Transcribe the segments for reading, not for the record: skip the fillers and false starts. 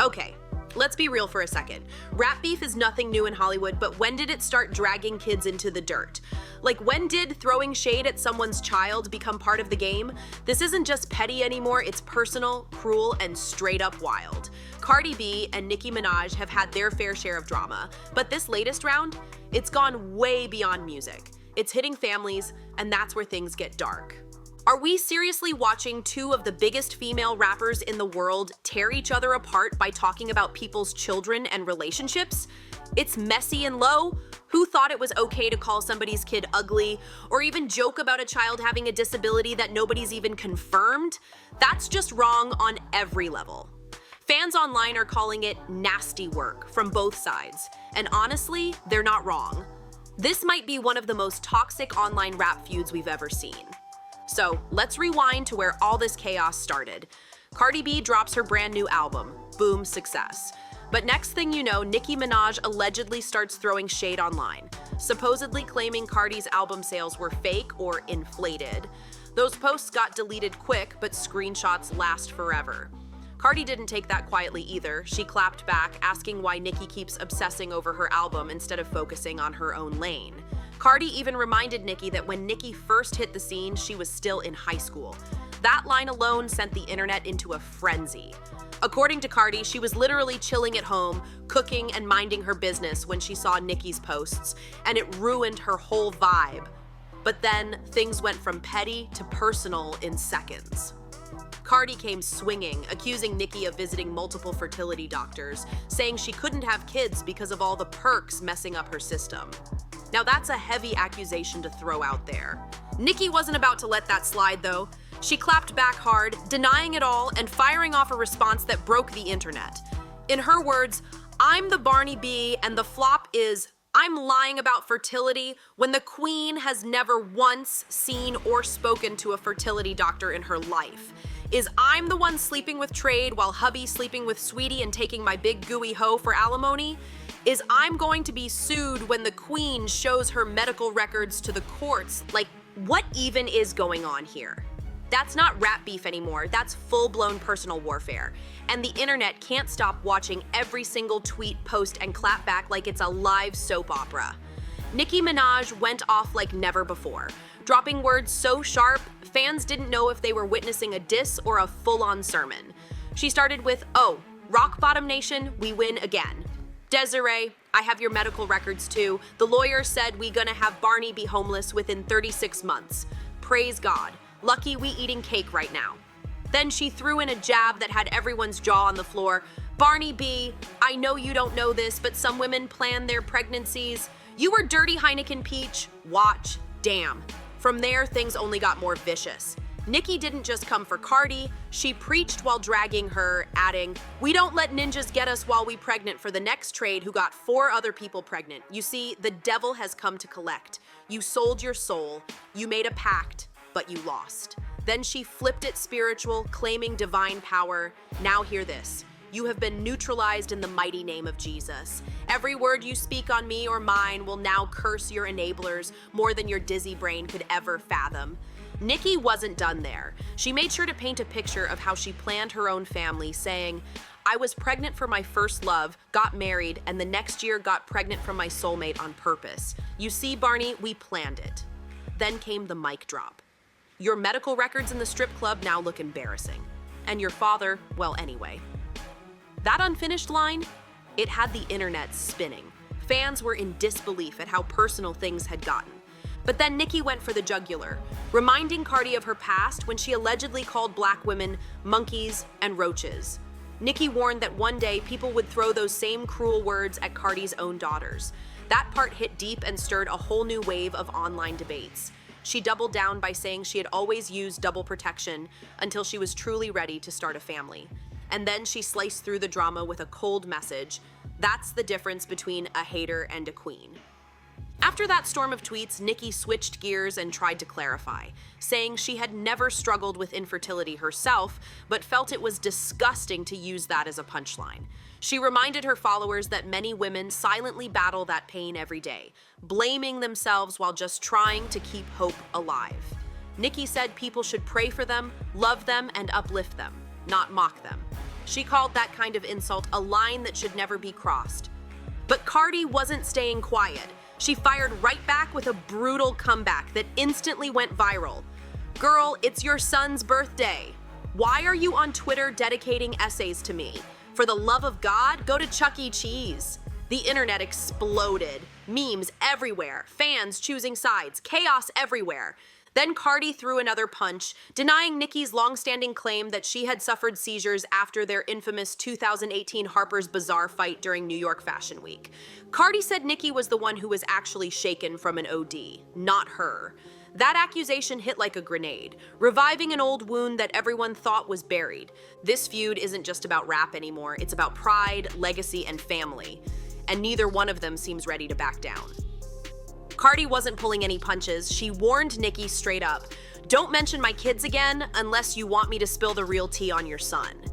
Okay, let's be real for a second. Rap beef is nothing new in Hollywood, but when did it start dragging kids into the dirt? Like, when did throwing shade at someone's child become part of the game? This isn't just petty anymore, it's personal, cruel, and straight up wild. Cardi B and Nicki Minaj have had their fair share of drama, but this latest round, it's gone way beyond music. It's hitting families, and that's where things get dark. Are we seriously watching two of the biggest female rappers in the world tear each other apart by talking about people's children and relationships? It's messy and low. Who thought it was okay to call somebody's kid ugly or even joke about a child having a disability that nobody's even confirmed? That's just wrong on every level. Fans online are calling it nasty work from both sides, and honestly, they're not wrong. This might be one of the most toxic online rap feuds we've ever seen. So let's rewind to where all this chaos started. Cardi B drops her brand new album, boom, success. But next thing you know, Nicki Minaj allegedly starts throwing shade online, supposedly claiming Cardi's album sales were fake or inflated. Those posts got deleted quick, but screenshots last forever. Cardi didn't take that quietly either. She clapped back, asking why Nicki keeps obsessing over her album instead of focusing on her own lane. Cardi even reminded Nicki that when Nicki first hit the scene, she was still in high school. That line alone sent the internet into a frenzy. According to Cardi, she was literally chilling at home, cooking and minding her business when she saw Nicki's posts, and it ruined her whole vibe. But then, things went from petty to personal in seconds. Cardi came swinging, accusing Nicki of visiting multiple fertility doctors, saying she couldn't have kids because of all the perks messing up her system. Now that's a heavy accusation to throw out there. Nicki wasn't about to let that slide though. She clapped back hard, denying it all and firing off a response that broke the internet. In her words, "I'm the Barney B and the flop is I'm lying about fertility when the queen has never once seen or spoken to a fertility doctor in her life. Is I'm the one sleeping with Trade while hubby sleeping with Sweetie and taking my big gooey hoe for alimony? Is I'm going to be sued when the queen shows her medical records to the courts? Like, what even is going on here?" That's not rap beef anymore, that's full-blown personal warfare. And the internet can't stop watching every single tweet, post, and clap back like it's a live soap opera. Nicki Minaj went off like never before, dropping words so sharp, fans didn't know if they were witnessing a diss or a full-on sermon. She started with, "Oh, Rock Bottom Nation, we win again. Desiree, I have your medical records too. The lawyer said we gonna have Barney be homeless within 36 months. Praise God. Lucky we eating cake right now." Then she threw in a jab that had everyone's jaw on the floor. "Barney B, I know you don't know this, but some women plan their pregnancies. You were dirty Heineken Peach. Watch. Damn." From there, things only got more vicious. Nicki didn't just come for Cardi, she preached while dragging her, adding, "We don't let ninjas get us while we pregnant for the next Trade who got 4 other people pregnant. You see, the devil has come to collect. You sold your soul, you made a pact, but you lost." Then she flipped it spiritual, claiming divine power. Now hear this. "You have been neutralized in the mighty name of Jesus. Every word you speak on me or mine will now curse your enablers more than your dizzy brain could ever fathom." Nicki wasn't done there. She made sure to paint a picture of how she planned her own family, saying, "I was pregnant for my first love, got married, and the next year got pregnant from my soulmate on purpose. You see, Barney, we planned it." Then came the mic drop. "Your medical records in the strip club now look embarrassing. And your father, well, anyway." That unfinished line, it had the internet spinning. Fans were in disbelief at how personal things had gotten. But then Nicki went for the jugular, reminding Cardi of her past when she allegedly called black women monkeys and roaches. Nicki warned that one day people would throw those same cruel words at Cardi's own daughters. That part hit deep and stirred a whole new wave of online debates. She doubled down by saying she had always used double protection until she was truly ready to start a family. And then she sliced through the drama with a cold message. That's the difference between a hater and a queen. After that storm of tweets, Nicki switched gears and tried to clarify, saying she had never struggled with infertility herself, but felt it was disgusting to use that as a punchline. She reminded her followers that many women silently battle that pain every day, blaming themselves while just trying to keep hope alive. Nicki said people should pray for them, love them, and uplift them, not mock them. She called that kind of insult a line that should never be crossed. But Cardi wasn't staying quiet. She fired right back with a brutal comeback that instantly went viral. Girl, it's your son's birthday. Why are you on Twitter dedicating essays to me? For the love of God, go to Chuck E. Cheese. The internet exploded. Memes everywhere, fans choosing sides, chaos everywhere. Then Cardi threw another punch, denying Nicki's long-standing claim that she had suffered seizures after their infamous 2018 Harper's Bazaar fight during New York Fashion Week. Cardi said Nicki was the one who was actually shaken from an OD, not her. That accusation hit like a grenade, reviving an old wound that everyone thought was buried. This feud isn't just about rap anymore, it's about pride, legacy, and family. And neither one of them seems ready to back down. Cardi wasn't pulling any punches. She warned Nicki straight up, "Don't mention my kids again unless you want me to spill the real tea on your son."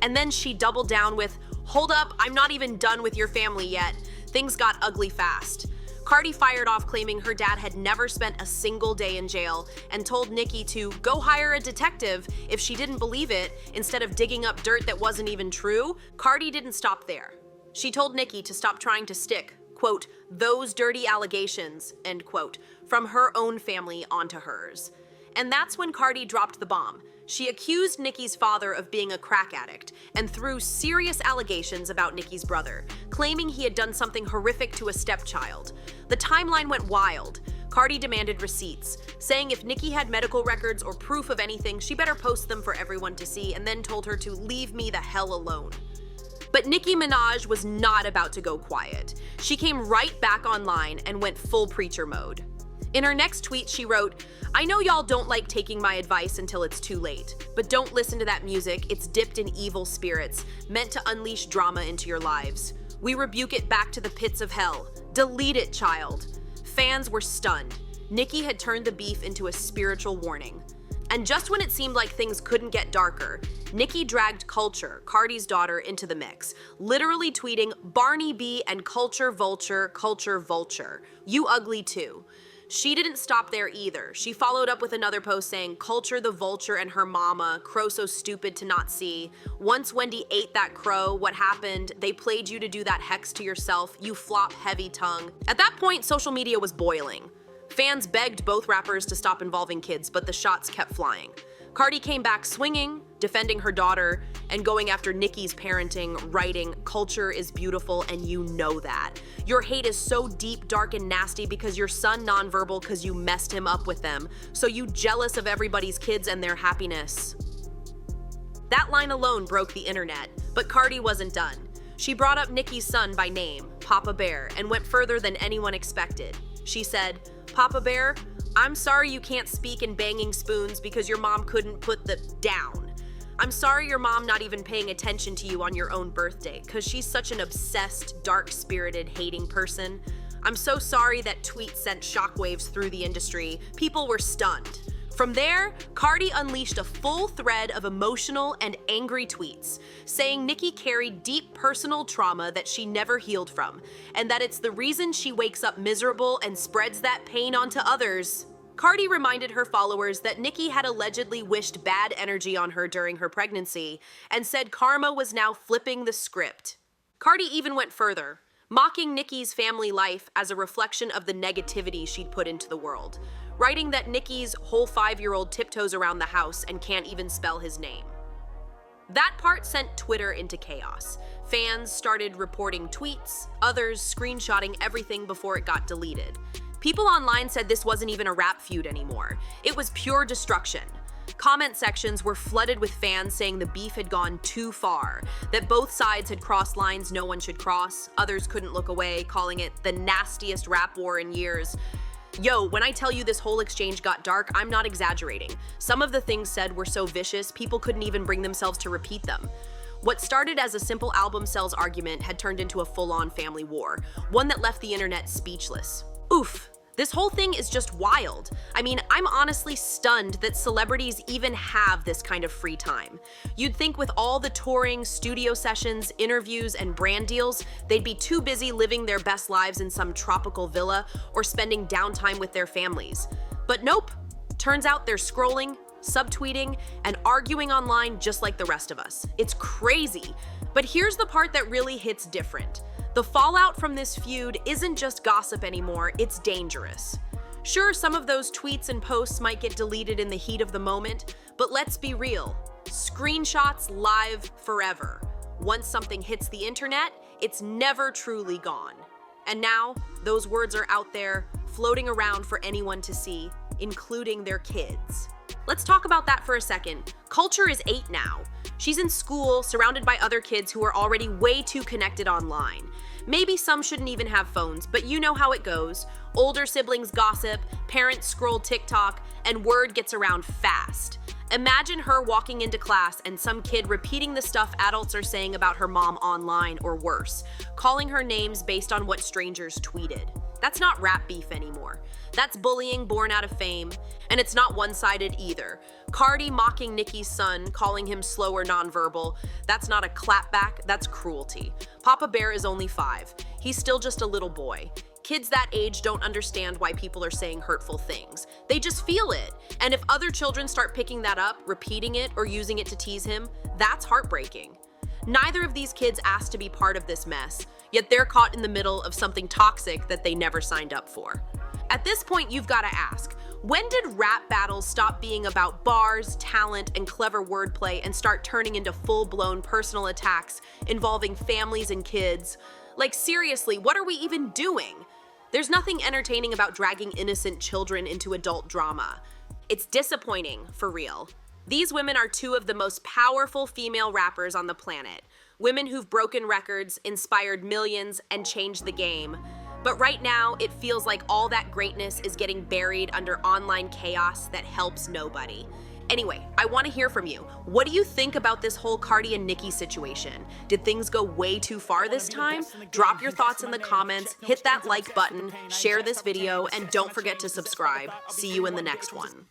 And then she doubled down with, "Hold up, I'm not even done with your family yet." Things got ugly fast. Cardi fired off claiming her dad had never spent a single day in jail and told Nicki to go hire a detective if she didn't believe it instead of digging up dirt that wasn't even true. Cardi didn't stop there. She told Nicki to stop trying to stick, quote, "those dirty allegations," end quote, from her own family onto hers. And that's when Cardi dropped the bomb. She accused Nicki's father of being a crack addict and threw serious allegations about Nicki's brother, claiming he had done something horrific to a stepchild. The timeline went wild. Cardi demanded receipts, saying if Nicki had medical records or proof of anything, she better post them for everyone to see, and then told her to leave me the hell alone. But Nicki Minaj was not about to go quiet. She came right back online and went full preacher mode. In her next tweet, she wrote, "I know y'all don't like taking my advice until it's too late, but don't listen to that music. It's dipped in evil spirits, meant to unleash drama into your lives. We rebuke it back to the pits of hell. Delete it, child." Fans were stunned. Nicki had turned the beef into a spiritual warning. And just when it seemed like things couldn't get darker, Nicki dragged Culture, Cardi's daughter, into the mix, literally tweeting, "Barney B and Culture Vulture, Culture Vulture. You ugly too." She didn't stop there either. She followed up with another post saying, "Culture the vulture and her mama, crow so stupid to not see. Once Wendy ate that crow, what happened? They played you to do that hex to yourself, you flop heavy tongue." At that point, social media was boiling. Fans begged both rappers to stop involving kids, but the shots kept flying. Cardi came back swinging, defending her daughter, and going after Nicki's parenting, writing, "Culture is beautiful and you know that. Your hate is so deep, dark, and nasty because your son nonverbal because you messed him up with them. So you jealous of everybody's kids and their happiness." That line alone broke the internet, but Cardi wasn't done. She brought up Nicki's son by name, Papa Bear, and went further than anyone expected. She said, "Papa Bear, I'm sorry you can't speak in banging spoons because your mom couldn't put the down. I'm sorry your mom not even paying attention to you on your own birthday because she's such an obsessed, dark-spirited, hating person. I'm so sorry that tweet sent shockwaves through the industry. People were stunned." From there, Cardi unleashed a full thread of emotional and angry tweets, saying Nicki carried deep personal trauma that she never healed from, and that it's the reason she wakes up miserable and spreads that pain onto others. Cardi reminded her followers that Nicki had allegedly wished bad energy on her during her pregnancy, and said karma was now flipping the script. Cardi even went further, mocking Nicki's family life as a reflection of the negativity she'd put into the world, writing that Nicki's whole 5-year-old tiptoes around the house and can't even spell his name. That part sent Twitter into chaos. Fans started reporting tweets, others screenshotting everything before it got deleted. People online said this wasn't even a rap feud anymore. It was pure destruction. Comment sections were flooded with fans saying the beef had gone too far, that both sides had crossed lines no one should cross. Others couldn't look away, calling it the nastiest rap war in years. Yo, when I tell you this whole exchange got dark, I'm not exaggerating. Some of the things said were so vicious, people couldn't even bring themselves to repeat them. What started as a simple album sales argument had turned into a full-on family war, one that left the internet speechless. Oof. This whole thing is just wild. I mean, I'm honestly stunned that celebrities even have this kind of free time. You'd think with all the touring, studio sessions, interviews, and brand deals, they'd be too busy living their best lives in some tropical villa or spending downtime with their families. But nope. Turns out they're scrolling, subtweeting, and arguing online just like the rest of us. It's crazy. But here's the part that really hits different. The fallout from this feud isn't just gossip anymore, it's dangerous. Sure, some of those tweets and posts might get deleted in the heat of the moment, but let's be real. Screenshots live forever. Once something hits the internet, it's never truly gone. And now, those words are out there, floating around for anyone to see, including their kids. Let's talk about that for a second. Culture is 8 now. She's in school, surrounded by other kids who are already way too connected online. Maybe some shouldn't even have phones, but you know how it goes. Older siblings gossip, parents scroll TikTok, and word gets around fast. Imagine her walking into class and some kid repeating the stuff adults are saying about her mom online, or worse, calling her names based on what strangers tweeted. That's not rap beef anymore. That's bullying born out of fame, and it's not one-sided either. Cardi mocking Nicki's son, calling him slow or nonverbal. That's not a clapback, that's cruelty. Papa Bear is only 5. He's still just a little boy. Kids that age don't understand why people are saying hurtful things. They just feel it. And if other children start picking that up, repeating it, or using it to tease him, that's heartbreaking. Neither of these kids asked to be part of this mess, yet they're caught in the middle of something toxic that they never signed up for. At this point, you've got to ask, when did rap battles stop being about bars, talent, and clever wordplay and start turning into full-blown personal attacks involving families and kids? Like, seriously, what are we even doing? There's nothing entertaining about dragging innocent children into adult drama. It's disappointing, for real. These women are 2 of the most powerful female rappers on the planet. Women who've broken records, inspired millions, and changed the game. But right now, it feels like all that greatness is getting buried under online chaos that helps nobody. Anyway, I want to hear from you. What do you think about this whole Cardi and Nicki situation? Did things go way too far this time? Drop your thoughts in the comments, hit that like button, share this video, and don't forget to subscribe. See you in the next one.